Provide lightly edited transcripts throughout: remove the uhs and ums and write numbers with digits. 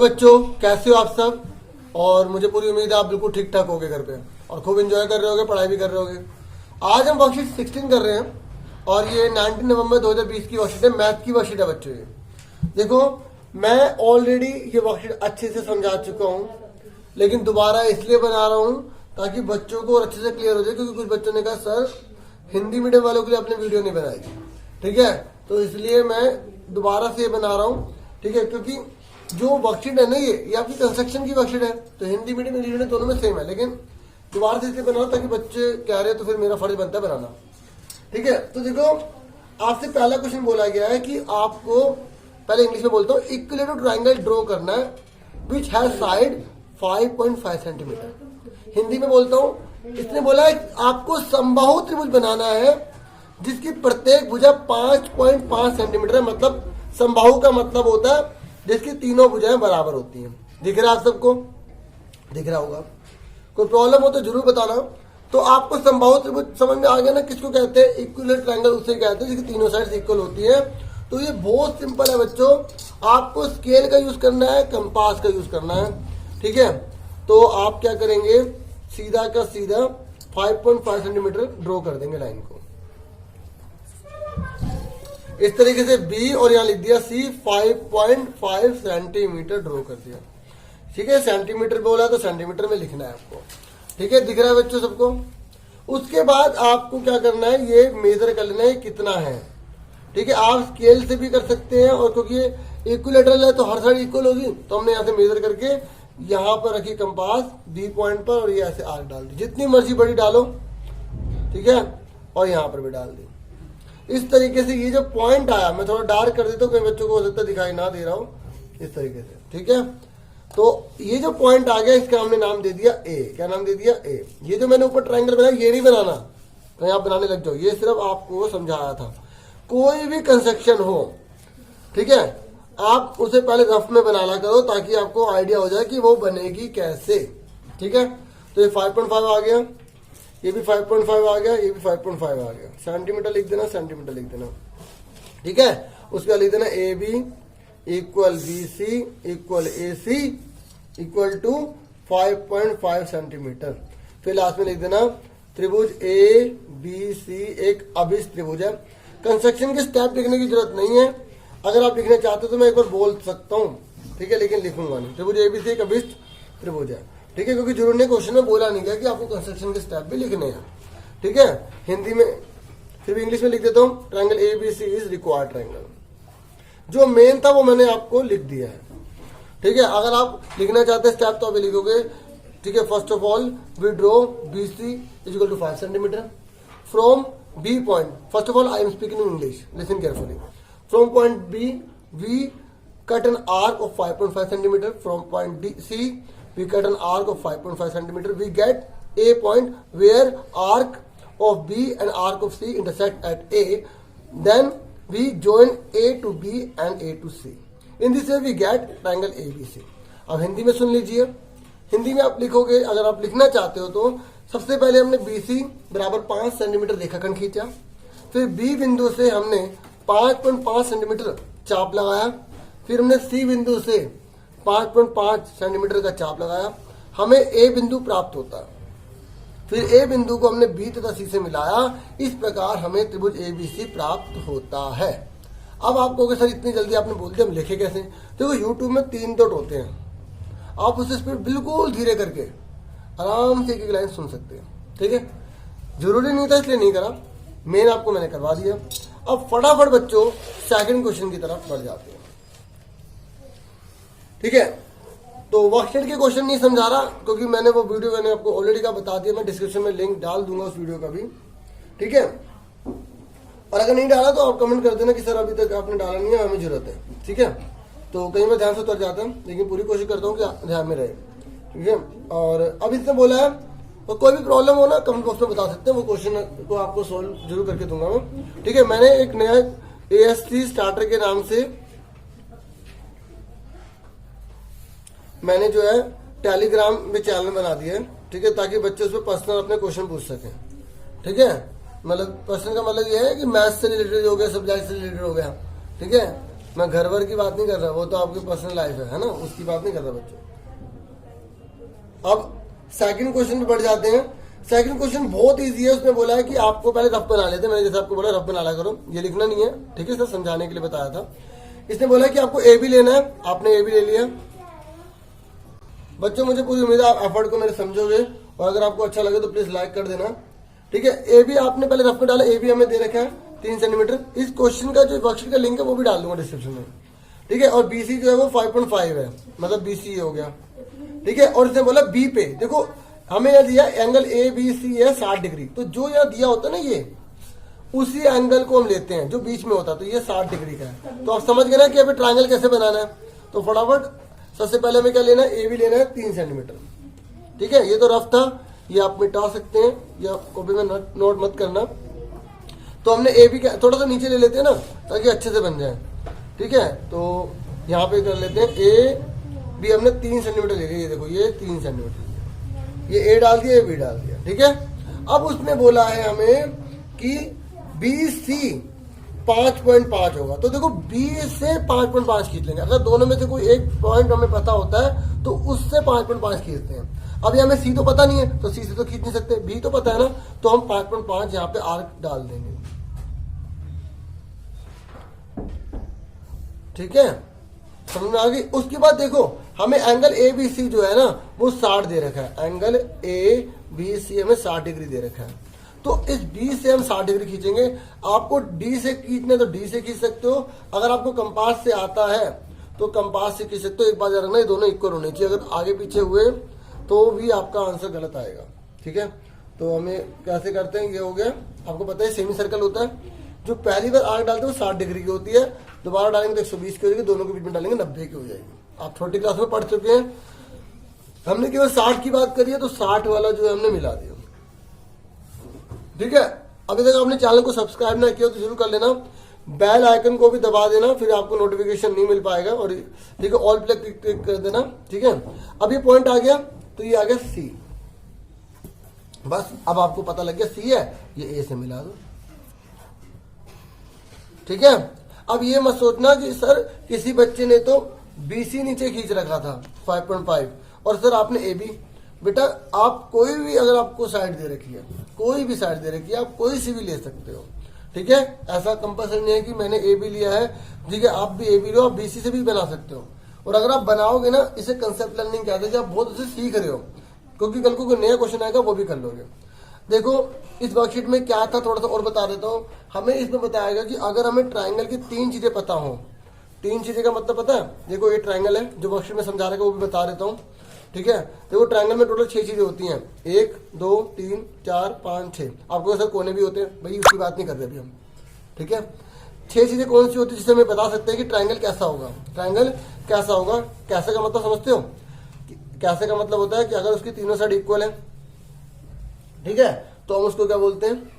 बच्चों, कैसे हो आप सब। और मुझे पूरी उम्मीद है आप बिल्कुल ठीक ठाक होगे घर पे और खूब एंजॉय कर रहे होगे, पढ़ाई भी कर रहे होगे। आज हम वर्कशीट 16 कर रहे हैं और ये 19 नवंबर 2020 की वर्कशीट है, मैथ की वर्कशीट है बच्चों। ये देखो, मैं ऑलरेडी ये वर्कशीट अच्छे से समझा चुका हूँ, लेकिन दोबारा इसलिए बना रहा हूँ ताकि बच्चों को और अच्छे से क्लियर हो जाए, क्योंकि कुछ बच्चों ने कहा सर हिंदी मीडियम वालों के लिए आपने वीडियो नहीं बनाई। ठीक है, तो इसलिए मैं दोबारा से ये बना रहा हूँ। ठीक है, क्योंकि जो वर्कशीट है ना ये आपकी कंस्ट्रक्शन की वर्कशीट है, तो हिंदी मीडियम इंग्लिश मीडियम दोनों में सेम है, लेकिन दोबारा से इसलिए बना ताकि बच्चे कह रहे हैं तो फिर मेरा फर्ज बनता है बनाना। ठीक है, तो देखो आपसे पहला क्वेश्चन बोला गया है कि आपको, पहले इंग्लिश में बोलता हूँ, इक्विलेटरल ट्रायंगल ड्रॉ करना है which has side 5.5 centimetre. Hindi में बोलता हूँ, इसने बोला है आपको समबाहु त्रिभुज बनाना है जिसकी प्रत्येक भुजा 5.5 सेंटीमीटर है। मतलब समबाहु का मतलब होता है जिसकी तीनों भुजाएं बराबर होती हैं। दिख रहा है आप सबको? दिख रहा होगा। कोई प्रॉब्लम हो तो जरूर बताना। तो आपको समबाहु त्रिभुज समझ में आ गया ना, किसको कहते हैं? इक्विलेटरल ट्रायंगल उसे कहते हैं जिसकी तीनों साइड्स इक्वल होती है। तो ये बहुत सिंपल है बच्चों, आपको स्केल का यूज करना है, कंपास का यूज करना है। ठीक है, तो आप क्या करेंगे, सीधा का सीधा 5.5 सेंटीमीटर ड्रॉ कर देंगे लाइन को इस तरीके से बी, और यहां लिख दिया सी, 5.5 सेंटीमीटर ड्रॉ कर दिया। ठीक है, सेंटीमीटर बोला तो सेंटीमीटर में लिखना है आपको। ठीक है, दिख रहा है बच्चों सबको? उसके बाद आपको क्या करना है, ये मेजर कर लेना है कितना है। ठीक है, आप स्केल से भी कर सकते हैं, और क्योंकि ये इक्विलेटरल है तो हर साइड इक्वल होगी, तो हमने यहाँ से मेजर करके यहाँ पर रखी कंपास बी पॉइंट पर, और ये ऐसे आर्क डाल दी, जितनी मर्जी बड़ी डालो। ठीक है, और यहाँ पर भी डाल दी। इस तरीके से ये जो पॉइंट आया, मैं थोड़ा डार्क कर देता हूँ, कई बच्चों को हो सकता है दिखाई ना दे रहा हो, इस तरीके से। ठीक है, तो ये जो पॉइंट आ गया इसका हमने नाम दे दिया ए। क्या नाम दे दिया? ए। ये जो मैंने ऊपर ट्रायंगल बनाया ये नहीं बनाना, कहीं आप बनाने लग जाओ, ये सिर्फ आपको समझाया था। कोई भी कंस्ट्रक्शन हो, ठीक है, आप उसे पहले रफ में बनाना करो ताकि आपको आइडिया हो जाए कि वो बनेगी कैसे। ठीक है, तो ये 5.5 आ गया, ये भी 5.5 आ गया, ये भी 5.5 आ गया। सेंटीमीटर लिख देना, सेंटीमीटर लिख देना। ठीक है, उसके बाद लिख देना A B equal B C equal A C equal to 5.5 centimetre. फिर लास्ट में लिख देना त्रिभुज ए बी सी एक अभिष्ट त्रिभुज है। कंस्ट्रक्शन के स्टेप लिखने की जरूरत नहीं है, अगर आप लिखना चाहते हो तो मैं एक बार बोल सकता हूँ। ठीक है, लेकिन लिखूंगा नहीं। त्रिभुज ए बी सी एक अभिष्ट त्रिभुज है। ठीक है, क्योंकि जरूर ने क्वेश्चन में बोला नहीं गया कि आपको कंस्ट्रक्शन के स्टेप भी लिखने हैं। ठीक है, हिंदी में, फिर भी इंग्लिश में लिख देता हूँ, triangle A B C is required triangle. जो मेन था वो मैंने आपको लिख दिया है। ठीक है, अगर आप लिखना चाहते हैं स्टेप तो अभी लिखोगे। ठीक है, first of all we draw B C is equal to 5 centimetre from B point. First of all I am speaking in English, listen carefully. From point B we cut an arc of 5.5 centimeter. From point D, C, we cut an arc of 5.5 centimeter. We get a point where arc of B and arc of C intersect at A. Then we join A to B and A to C. In this way we get triangle ABC. अब हिंदी में सुन लीजिए। हिंदी में आप लिखोगे, अगर आप लिखना चाहते हो तो सबसे पहले हमने BC बराबर 5 सेंटीमीटर रेखाखंड खींचा। फिर B बिंदु से हमने 5.5 सेंटीमीटर चाप लगाया। फिर हमने सी बिंदु से 5.5 सेंटीमीटर का चाप लगाया, हमें ए बिंदु प्राप्त होता है। फिर ए बिंदु को हमने बी तथा सी से मिलाया, इस प्रकार हमें त्रिभुज एबीसी प्राप्त होता है। अब आप कहोगे सर इतनी जल्दी आपने बोल दिया, हम लिखे कैसे? देखो यूट्यूब में 3 डॉट होते हैं, आप उसे स्पीड बिल्कुल धीरे करके आराम से एक लाइन सुन सकते हैं। ठीक है, जरूरी नहीं था इसलिए नहीं करा, मेन आपको मैंने करवा दिया। अब फटाफट बच्चों सेकंड क्वेश्चन की तरफ बढ़ जाते हैं। ठीक है, तो वर्कशीट के क्वेश्चन नहीं समझा रहा क्योंकि मैंने वो वीडियो मैंने आपको ऑलरेडी का बता दिया, मैं डिस्क्रिप्शन में लिंक डाल दूंगा उस वीडियो का भी। ठीक है, और अगर नहीं डाला तो आप कमेंट कर देना कि सर अभी तक आपने डाला नहीं है, हमें जरूरत है। ठीक है, तो कहीं मैं ध्यान से उतर जाता हूँ, लेकिन पूरी कोशिश करता हूँ कि ध्यान में रहे। ठीक है, और अब इसने बोला है तो कोई भी प्रॉब्लम हो ना कमेंट बॉक्स में बता सकते हैं, वो क्वेश्चन को आपको सोल्व जरूर करके दूंगा मैं। ठीक है, मैंने एक नया ASC स्टार्टर के नाम से मैंने जो है टेलीग्राम में चैनल बना दिया है। ठीक है, ताकि बच्चे उसमें पर्सनल अपने क्वेश्चन पूछ सकें। ठीक है, मतलब पर्सनल का मतलब ये है कि मैथ्स से रिलेटेड हो गया, सब्जेक्ट से रिलेटेड हो गया। ठीक है, मैं घर वर की बात नहीं कर रहा, वो तो आपकी पर्सनल लाइफ है ना, उसकी बात नहीं कर रहा बच्चों। अब सेकंड क्वेश्चन पे बढ़ जाते हैं। सेकंड क्वेश्चन बहुत इजी है, उसमें बोला है कि आपको पहले रफ बना लेते हैं, मैंने जैसे आपको बोला रफ बना करो, ये लिखना नहीं है, ठीक है, सर समझाने के लिए बताया था। इसने बोला कि आपको ए बी लेना है, आपने ए बी ले लिया। बच्चों मुझे पूरी उम्मीद है आप एफर्ट को मेरे समझोगे, और अगर आपको अच्छा लगे तो प्लीज लाइक कर देना, ठीक है। ए बी आपने पहले रफ में डाला, ए बी हमें दे रखा है 3 सेंटीमीटर। इस क्वेश्चन का जो वर्कशीट का लिंक है वो भी डाल दूंगा डिस्क्रिप्शन में, ठीक है। और बीसी जो है वो 5.5 है, मतलब बीसी हो गया, ठीक है। और इसने बोला बी पे, देखो हमें यह दिया एंगल ए बी सी है 60 डिग्री, तो जो यहाँ दिया होता है ना ये, उसी एंगल को हम लेते हैं जो बीच में होता है, तो ये 60 डिग्री का है। तो आप समझ गए ना कि अभी ट्रायंगल कैसे बनाना है। तो फटाफट सबसे पहले हमें क्या लेना है, ए बी लेना है 3 सेंटीमीटर, ठीक है। ये तो रफ था, ये आप मिटा सकते हैं या कॉपी में नोट मत करना। तो हमने ए बी थोड़ा सा नीचे ले लेते हैं ना, ताकि अच्छे से बन जाए, ठीक है। तो यहाँ पे कर लेते हैं ए बी, हमने 3 सेंटीमीटर ले लिया, ये देखो ये 3 सेंटीमीटर, ये ए डाल दिया, ये बी डाल दिया, ठीक है। अब उसने बोला है हमें कि बी सी 5.5 होगा, तो देखो बी से 5.5 खींच लेंगे। अगर दोनों में से कोई एक पॉइंट हमें पता होता है तो उससे 5.5 खींचते हैं। अभी हमें सी तो पता नहीं है, तो सी से तो खींच नहीं सकते, बी तो पता है ना, तो हम 5.5 यहाँ पे आर्क डाल देंगे, ठीक है। समझ में आ गई। उसके बाद देखो हमें एंगल ए बी सी जो है ना वो 60 दे रखा है, एंगल ए बी सी हमें 60 डिग्री दे रखा है। तो इस बी से हम 60 डिग्री खींचेंगे। आपको डी से खींचना है तो डी से खींच सकते हो, अगर आपको कंपास से आता है तो कंपास से खींच सकते हो। एक बात याद रखना, ये दोनों इक्वल होने चाहिए, अगर आगे पीछे हुए तो भी आपका आंसर गलत आएगा, ठीक है। तो हमें कैसे करते हैं, ये हो गया, आपको पता है सेमी सर्कल होता है, जो पहली बार आर्क डालते हैं वो 60 डिग्री की होती है, दोबारा डालेंगे तो 120 की हो जाएगी, दोनों के बीच में डालेंगे 90 की हो जाएगी। आप छोटी क्लास में पढ़ चुके हैं, हमने केवल 60 की बात करी है, तो 60 वाला जो है हमने मिला दिया, ठीक है। अभी तक आपने चैनल को सब्सक्राइब ना किया तो जरूर कर लेना, बेल आइकन को भी दबा देना, फिर आपको नोटिफिकेशन नहीं मिल पाएगा, और ठीक है ऑल पे क्लिक कर देना, ठीक है। अब ये पॉइंट आ गया, तो ये आ गया सी, बस अब आपको पता लग गया सी है, ये ए से मिला दो, ठीक है। अब ये मत सोचना कि सर किसी बच्चे ने तो बीसी नीचे खींच रखा था 5.5 और सर आपने ए बी। बेटा आप कोई भी, अगर आपको साइड दे रखी है, कोई भी साइड दे रखी है, आप कोई सी भी ले सकते हो, ठीक है। ऐसा कंपल्सरी नहीं है कि मैंने ए बी लिया है, ठीक है, आप भी ए बी लो, आप बीसी से भी बना सकते हो। और अगर आप बनाओगे ना, इसे कंसेप्ट लर्निंग कहते हैं कि आप बहुत उसे सीख रहे हो, क्योंकि कल को कोई नया क्वेश्चन आएगा वो भी कर लोगे। देखो इस वर्कशीट में क्या था, थोड़ा सा और बता देता हूँ। हमें इसमें बताएगा कि अगर हमें ट्राइंगल की 3 चीजें पता हो, 3 चीजें का मतलब पता है, देखो ये ट्राइंगल है, जो वर्कशीट में समझा रहा है वो भी बता देता हूँ, ठीक है। देखो ट्राइंगल में टोटल 6 चीजें होती हैं, 1 2 3 4 5 6, आपको सर कोने भी होते हैं, भाई उसकी बात नहीं कर रहे अभी हम, ठीक है। 6 चीजें कौन सी होती है जिससे हमें बता सकते हैं कि ट्राइंगल कैसा होगा। ट्राइंगल कैसा होगा, कैसे का मतलब समझते हो, कैसे का मतलब होता है कि अगर उसकी तीनों साइड इक्वल है, ठीक है, तो हम उसको क्या बोलते हैं,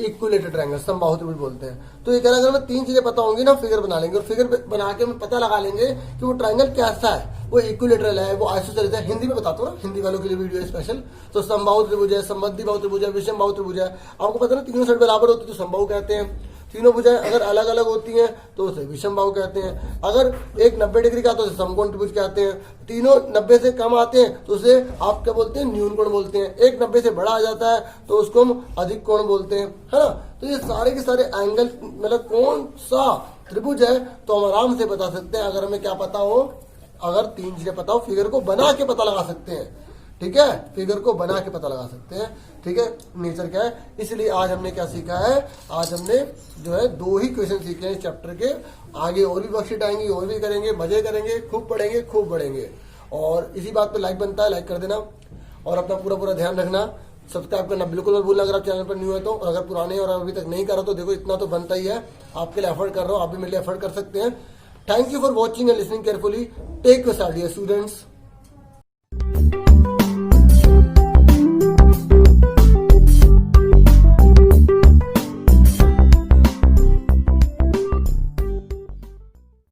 इक्विलेटरल ट्रायंगल, समबाहु त्रिभुज बोलते हैं। तो ये कह रहा है अगर हमें 3 चीजें पता होंगी ना, फिगर बना लेंगे, और फिगर बना के हम पता लगा लेंगे कि वो ट्रायंगल कैसा है, वो इक्विलेटरल है, वो आइसोसेलेस है। हिंदी में बताता हूँ ना, हिंदी वालों के लिए वीडियो है स्पेशल। तो समबाहु त्रिभुज है, समद्विबाहु त्रिभुज है, विषमबाहु त्रिभुज है। आपको पता है ना, तीनों साइड बराबर होती है तो समबाहु कहते हैं, तीनों भुजाएं अगर अलग अलग होती हैं तो उसे विषमबाहु कहते हैं। अगर एक 90 डिग्री का तो उसे समकोण त्रिभुज कहते हैं। तीनों 90 से कम आते हैं तो उसे आप क्या बोलते हैं, न्यून कोण बोलते हैं। एक 90 से बड़ा आ जाता है तो उसको हम अधिक कोण बोलते हैं, है ना। तो ये सारे के सारे एंगल, मतलब कौन सा त्रिभुज है तो हम आराम से बता सकते हैं, अगर हमें क्या पता हो, अगर 3 चीजें पता हो, फिगर को बना के पता लगा सकते हैं, ठीक है, फिगर को बना के पता लगा सकते हैं, ठीक है। नेचर क्या है, इसलिए आज हमने क्या सीखा है, आज हमने जो है 2 ही क्वेश्चन सीखे हैं इस चैप्टर के। आगे और भी वर्कशीट आएंगी, और भी करेंगे, मजे करेंगे, खूब पढ़ेंगे, खूब बढ़ेंगे। और इसी बात पे लाइक बनता है, लाइक कर देना, और अपना पूरा ध्यान रखना, सब्सक्राइब करना बिल्कुल मत भूलना अगर आप चैनल पर न्यू है तो। और अगर पुराने और अभी तक नहीं करा तो देखो इतना तो बनता ही है, आपके लिए एफर्ट कर रहा हूँ, आप भी मेरे लिए एफर्ट कर सकते हैं। Thank you for watching and listening carefully. Take your study students.